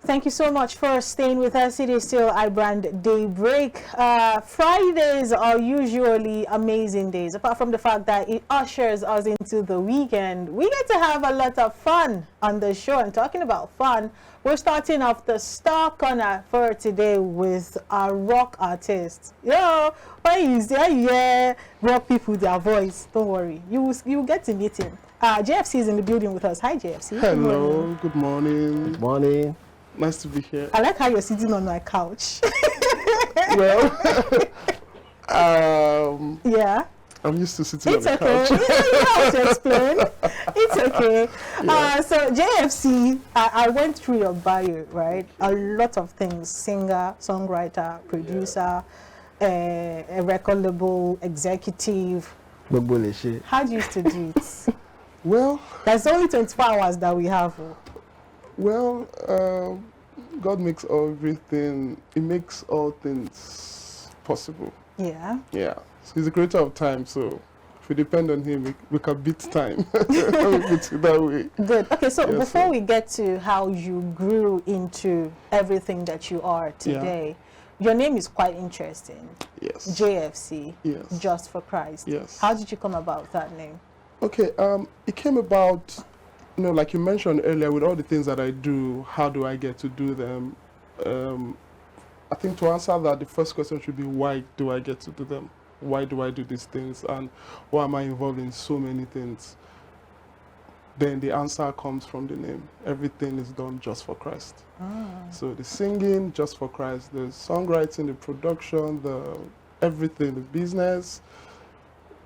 Thank you so much for staying with us. It is still iBrand Daybreak. Fridays are usually amazing days. Apart from the fact that it ushers us into the weekend, we get to have a lot of fun on the show. And talking about fun, we're starting off the Star Corner for today with our rock artists. Yo, why is there? Yeah, rock people, their voice. Don't worry, you will get to meet him. JFC is in the building with us. Hi, JFC. Hello. Good morning. Good morning. Nice to be here. I like how you're sitting on my couch. Well, yeah. I'm used to sitting It's on the okay. couch. You have to explain. It's okay. Yeah. So JFC, I went through your bio, right? A lot of things: singer, songwriter, producer, a record label executive. How do you used to do it? Well, There's only 24 hours that we have. well, God makes everything. He makes all things possible. Yeah. Yeah. So he's the creator of time. So if we depend on him, we can beat time. Put it that way. Good. Okay, so Yes, before sir. we get to how you grew into everything that you are today, your name is quite interesting. Yes. JFC, Yes. Just for Christ. Yes. How did you come about that name? Okay, it came about, like you mentioned earlier, with all the things that I do, how do I get to do them? I think to answer that, the first question should be, why do I get to do them? Why do I do these things? And why am I involved in so many things? Then the answer comes from the name. Everything is done just for Christ. So the singing, just for Christ, the songwriting, the production, everything, the business,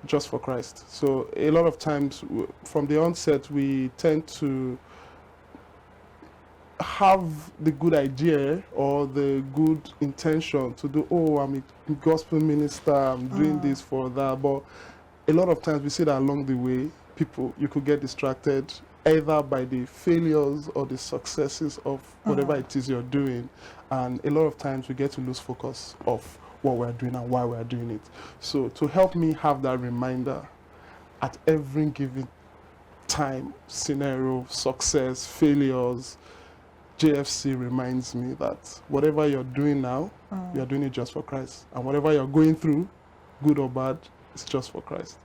just for Christ. So a lot of times from the onset, we tend to have the good idea or the good intention to do, oh, I'm a gospel minister, I'm doing this for that. But a lot of times we see that along the way, you could get distracted either by the failures or the successes of whatever it is you're doing. And a lot of times we get to lose focus of what we're doing and why we're doing it. So to help me have that reminder at every given time, scenario, success, failures, JFC reminds me that whatever you're doing now, you're doing it just for Christ. And whatever you're going through, good or bad, it's just for Christ.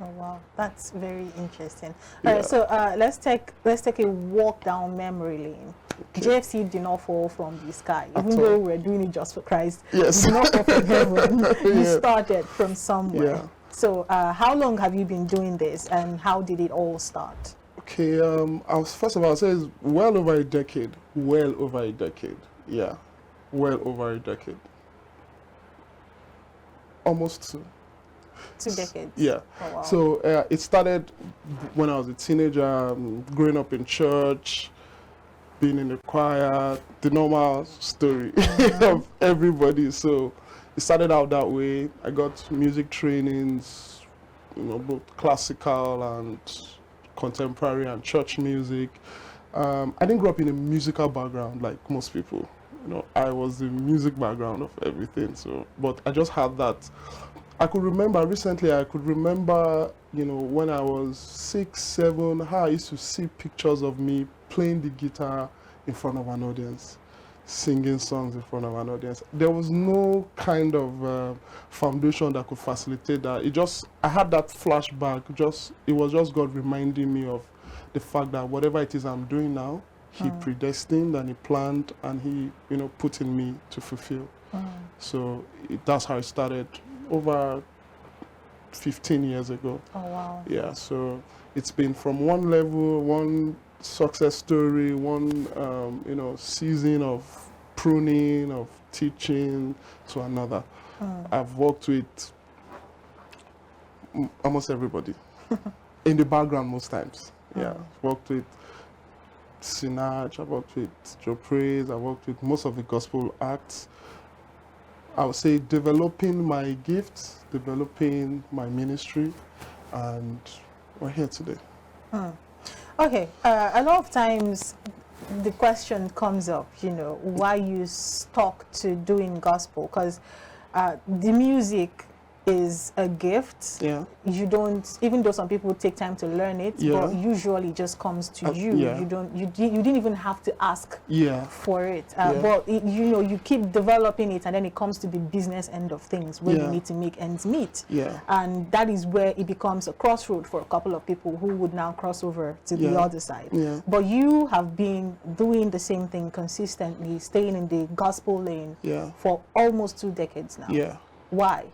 Oh wow, that's very interesting. Yeah. All right, so let's take a walk down memory lane. Okay. JFC did not fall from the sky, At even all. though we're doing it just for Christ. Yes. You did not fall from heaven. You Yeah. started from somewhere. Yeah. So how long have you been doing this, and how did it all start? Okay, first of all, I'll say it's well over a decade. Well over a decade. Yeah. Well over a decade. Almost two. 2 decades. Yeah. Oh, wow. So it started when I was a teenager, growing up in church, being in the choir, the normal story of everybody. So it started out that way. I got music trainings, both classical and contemporary and church music. I didn't grow up in a musical background like most people. I was the music background of everything. So, but I just had that. I could remember when I was 6, 7, how I used to see pictures of me playing the guitar in front of an audience, singing songs in front of an audience. There was no kind of foundation that could facilitate that. I had that flashback. It was just God reminding me of the fact that whatever it is I'm doing now, He predestined and He planned and He, put in me to fulfill. So that's how it started. Over 15 years ago. Oh wow. Yeah, so it's been from one level, one success story, one season of pruning, of teaching to another. I've worked with almost everybody in the background most times. Yeah, I've worked with Sinach, I've worked with Joe Praise, I've worked with most of the gospel acts. I would say developing my gifts, developing my ministry, and we're here today. Okay, a lot of times the question comes up, why you stuck to doing gospel, because the music is a gift. Yeah. You don't, even though some people take time to learn it, Yeah. but usually it just comes to you. Yeah. You didn't even have to ask for it. Yeah. But you keep developing it, and then it comes to the business end of things where you need to make ends meet. Yeah. And that is where it becomes a crossroad for a couple of people who would now cross over to the other side. Yeah. But you have been doing the same thing consistently, staying in the gospel lane for almost 2 decades now. Yeah. Why?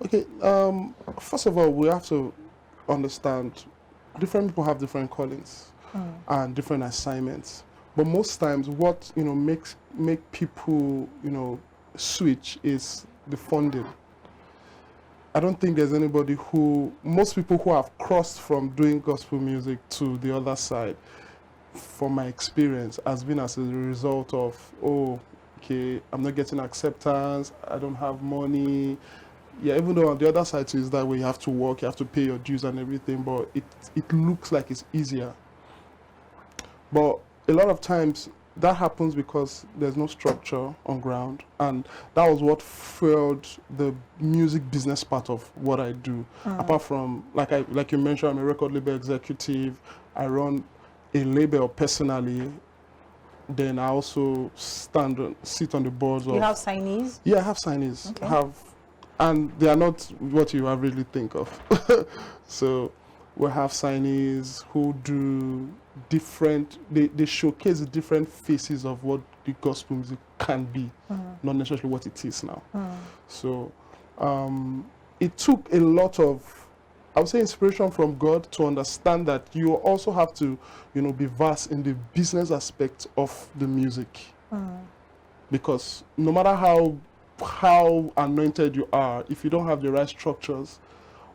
Okay, first of all, we have to understand different people have different callings and different assignments. But most times what, make people, switch is the funding. I don't think there's anybody most people who have crossed from doing gospel music to the other side, from my experience, has been as a result of, okay, I'm not getting acceptance, I don't have money. Yeah, even though on the other side is that way, you have to work, you have to pay your dues and everything, but it looks like it's easier. But a lot of times that happens because there's no structure on ground, and that was what fueled the music business part of what I do. Apart from, like you mentioned, I'm a record label executive, I run a label personally, then I also sit on the boards of... You have signees? Yeah, I have signees. Okay. And they are not what you really think of. So we have signees who do different, they showcase the different faces of what the gospel music can be, not necessarily what it is now. So it took a lot of, I would say, inspiration from God to understand that you also have to, be versed in the business aspect of the music. Because no matter how anointed you are, if you don't have the right structures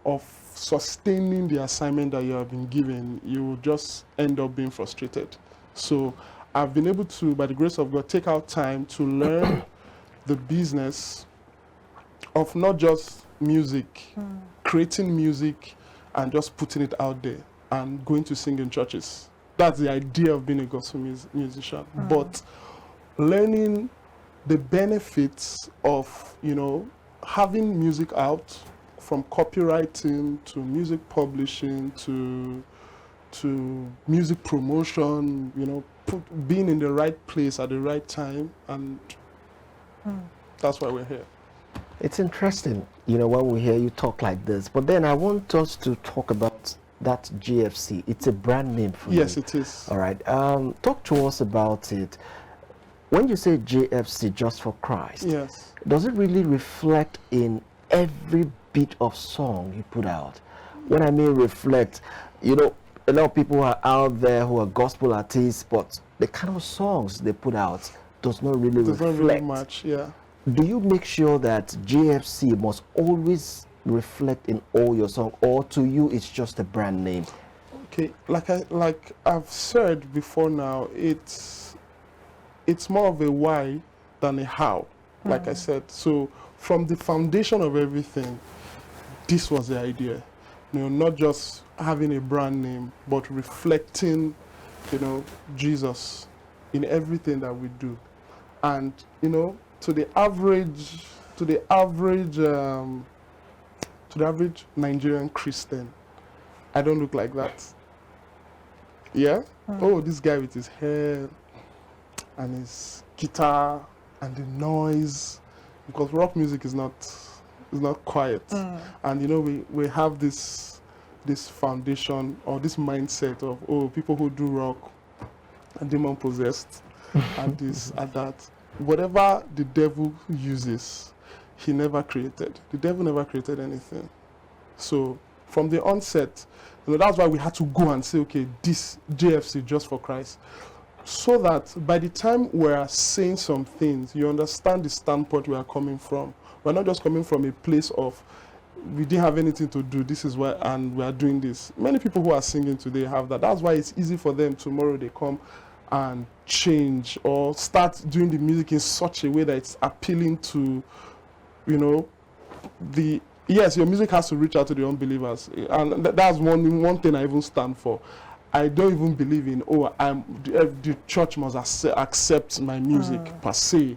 of sustaining the assignment that you have been given, you will just end up being frustrated. So I've been able to, by the grace of God, take out time to learn the business of not just music, creating music and just putting it out there and going to sing in churches. That's the idea of being a gospel musician. But learning the benefits of, having music out, from copywriting to music publishing to music promotion, being in the right place at the right time, and that's why we're here. It's interesting, when we hear you talk like this, but then I want us to talk about that GFC. It's a brand name for you. Yes, it is. All right. Talk to us about it. When you say JFC, Just for Christ, yes, does it really reflect in every bit of song you put out? When I mean reflect, a lot of people are out there who are gospel artists, but the kind of songs they put out does not really reflect. Not really much, yeah. Do you make sure that JFC must always reflect in all your songs, or to you it's just a brand name? Okay, like I've said before now, it's more of a why than a how, like I said. So from the foundation of everything, this was the idea. Not just having a brand name, but reflecting, Jesus in everything that we do. And, to the average Nigerian Christian, I don't look like that. Yeah? Oh, this guy with his hair and his guitar and the noise, because rock music is not quiet. And we have this foundation or this mindset of people who do rock are demon possessed and this and that. Whatever the devil uses, he never created. The devil never created anything. So from the onset, that's why we had to go and say, okay, this JFC, Just for Christ. So that by the time we're saying some things, you understand the standpoint we are coming from. We're not just coming from a place of, we didn't have anything to do, this is why, and we are doing this. Many people who are singing today have that. That's why it's easy for them. Tomorrow they come and change or start doing the music in such a way that it's appealing to, yes, your music has to reach out to the unbelievers. And that's one thing I even stand for. I don't even believe in, the church must accept my music per se.